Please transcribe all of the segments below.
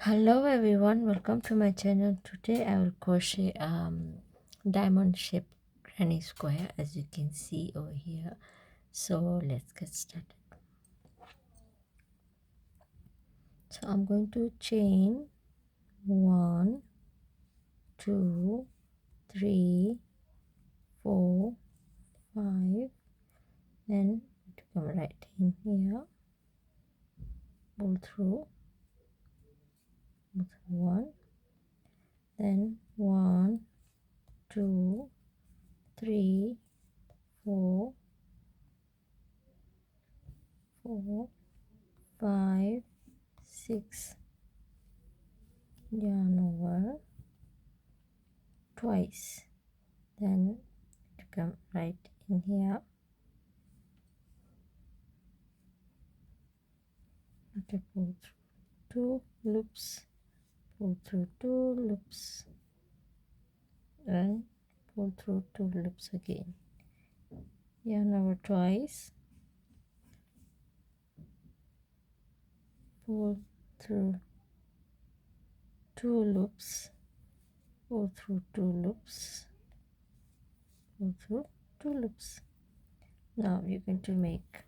Hello everyone, welcome to my channel. Today I will crochet diamond shaped granny square, as you can see over here. So let's get started. So I'm going to chain 1 2 3 4 5, then to come right in here, pull through 1, then 1 2 3 4 4 5 6, yarn over twice, then to come right in here, to pull through 2 loops, pull through 2 loops, and pull through 2 loops again, yarn over twice, pull through 2 loops, pull through 2 loops, pull through 2 loops. Now you're going to make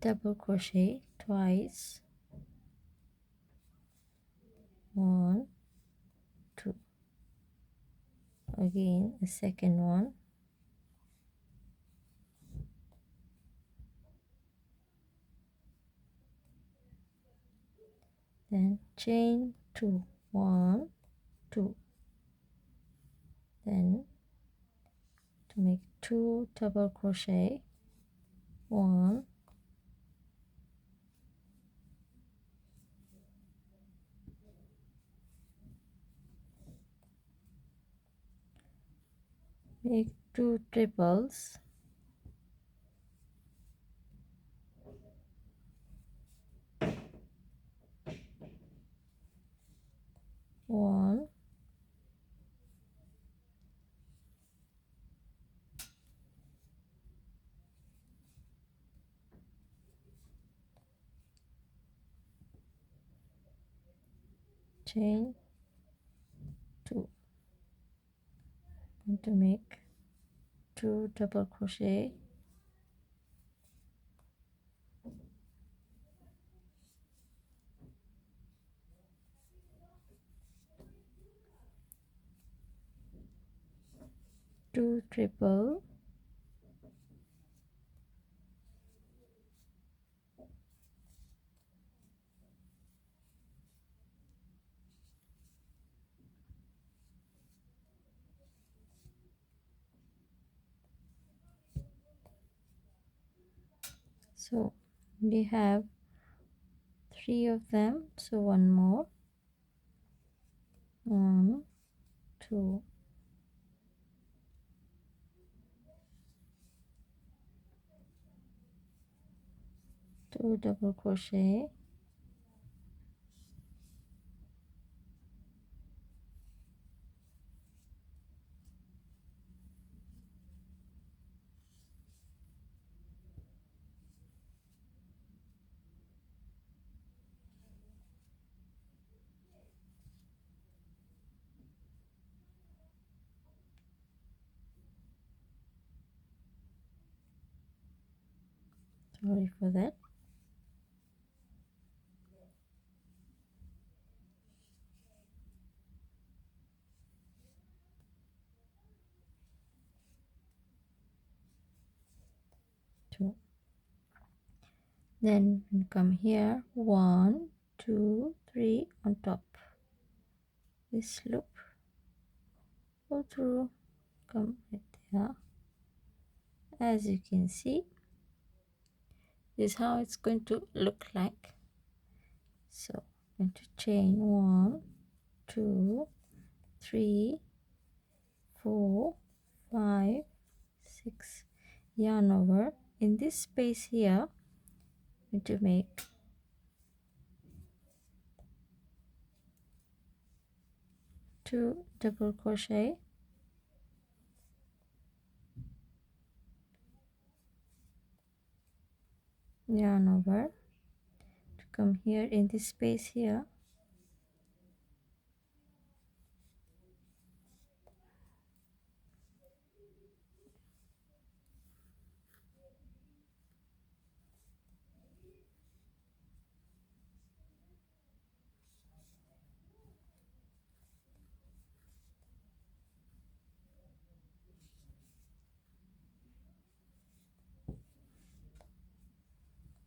double crochet twice, 1 2, again a second one, then chain 2, 1 2, then to make 2 double crochet, 1 make 2 triples, 1 chain 2, going to make 2 double crochet, 2 triple, so we have 3 of them, so one more, 1 2 2 double crochet, sorry for that, 2, then we come here, 1 2 3 on top, this loop, go through, come right there, as you can see, this is how it's going to look like. So I'm going to chain 1 2 3 4 5 6, yarn over in this space here, I'm going to make 2 double crochet, yarn over to come here in this space here,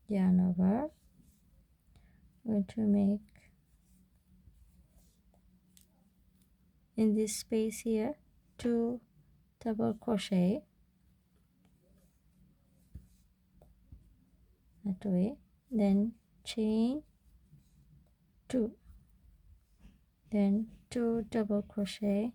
yarn over. I'm going to make in this space here 2 double crochet that way, then chain 2, then 2 double crochet,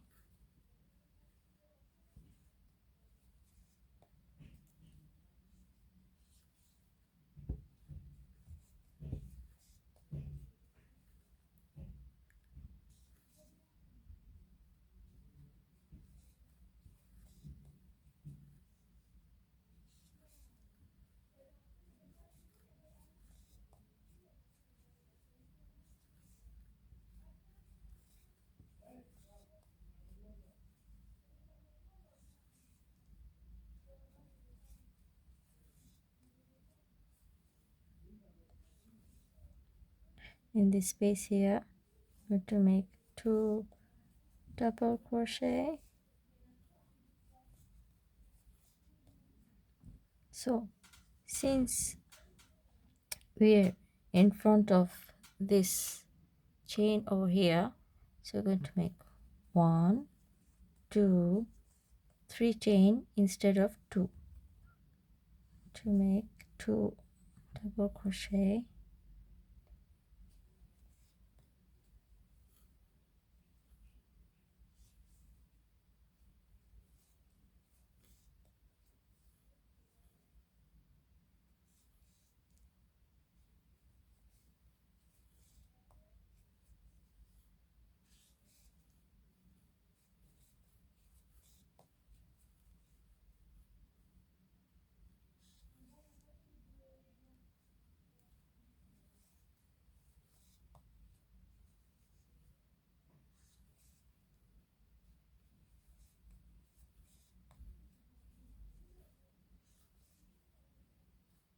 in this space here I'm going to make 2 double crochet. So since we're in front of this chain over here, so we're going to make 1 2 3 chain instead of 2 to make 2 double crochet,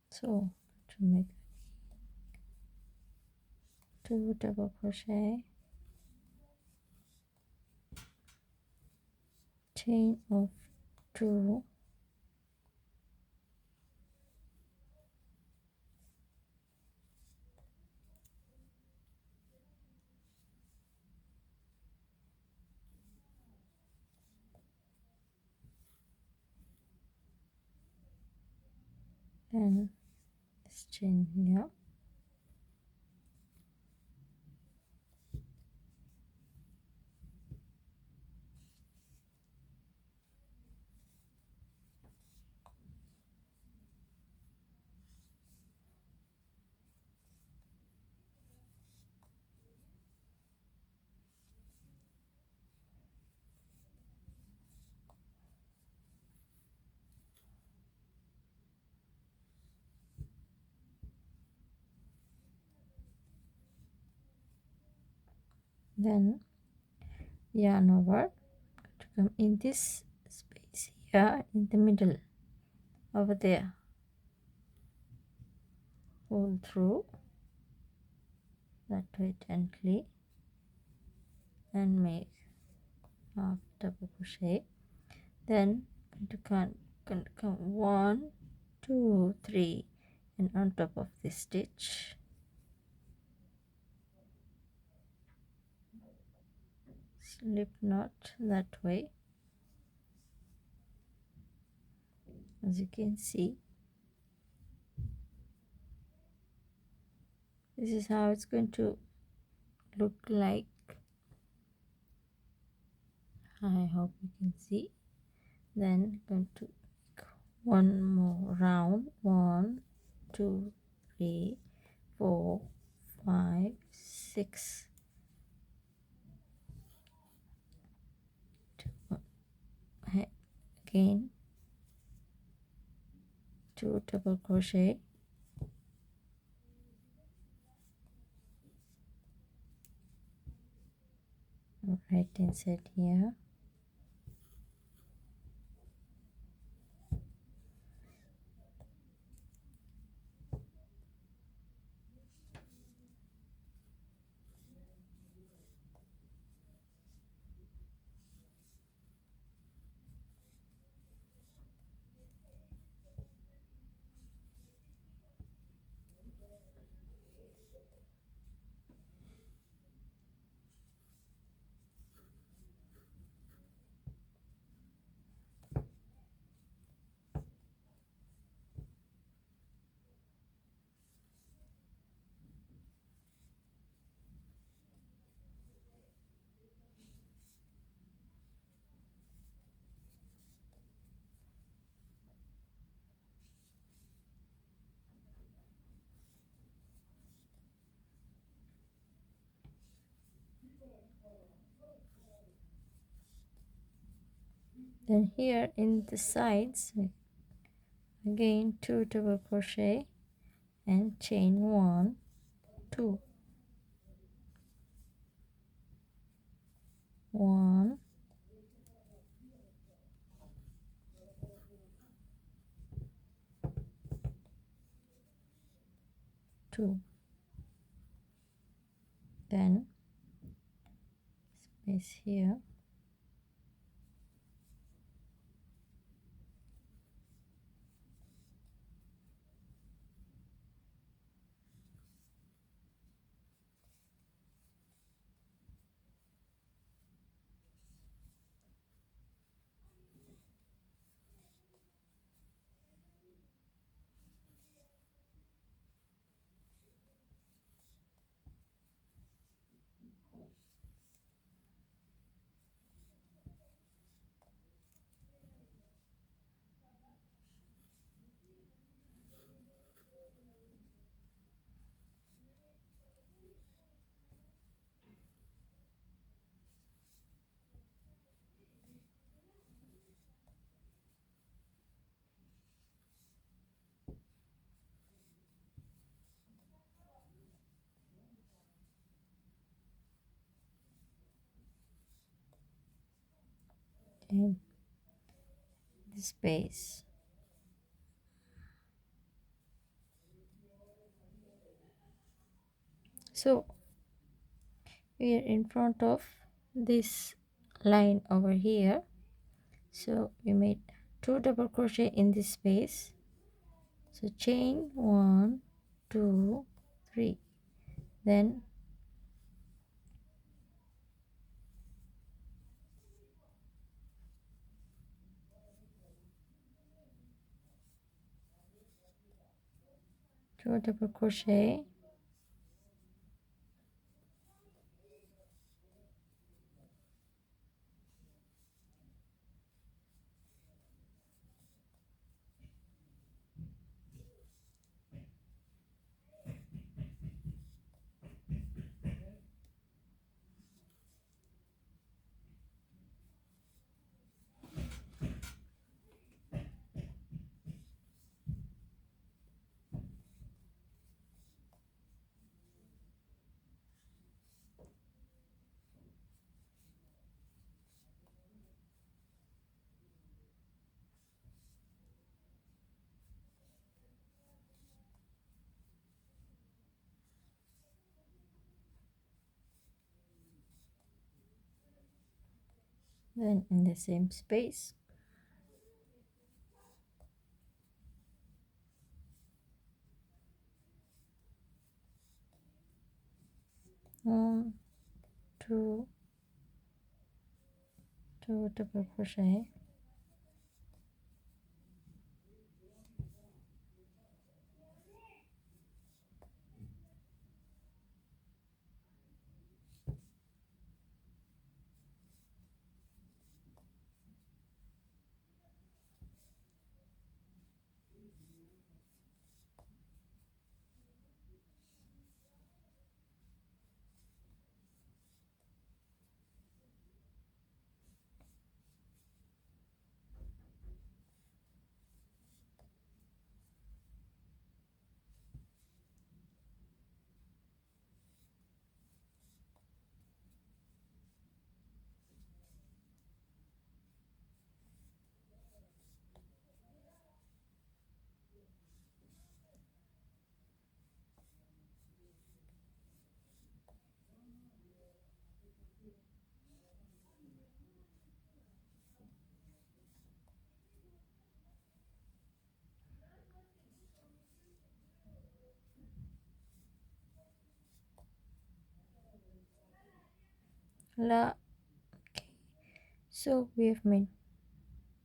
so to make 2 double crochet, chain of 2, and this chain here, then yarn over to come in this space here in the middle over there, pull through that way gently and make half double crochet, then going to come 1 2 3 and on top of this stitch slip knot that way. As you can see, this is how it's going to look like. I hope you can see. Then going to make one more round, 1 2 3 4 5 6, again 2 double crochet, go right inside here. Then here in the sides, again 2 double crochet and chain 1, 2, 1, 2, then space here, and the space. So we are in front of this line over here. So we made 2 double crochet in this space. So chain 1, 2, 3, then 2 double crochet, then in the same space 1, 2, 2 double crochet, la. Okay, so we have made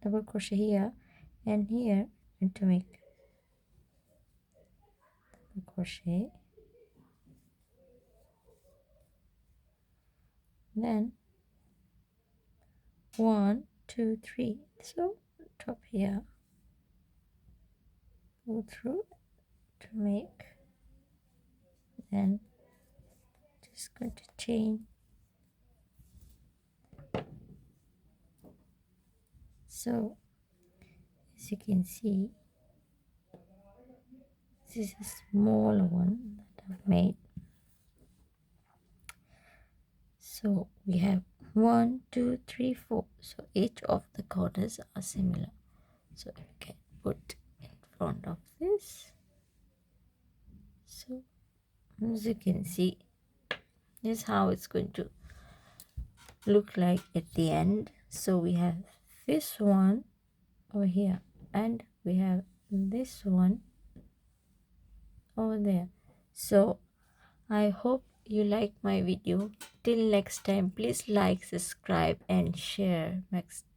double crochet here and here, and to make double crochet, then 1 2 3, so top here, go through to make, then just going to chain. So as you can see, this is a smaller one that I've made. So we have 1 2 3 4, so each of the corners are similar. So you can put in front of this. So as you can see, this is how it's going to look like at the end. So we have this one over here, and we have this one over there. So I hope you like my video. Till next time, please like, subscribe and share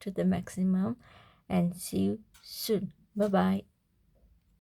to the maximum, and see you soon. Bye bye.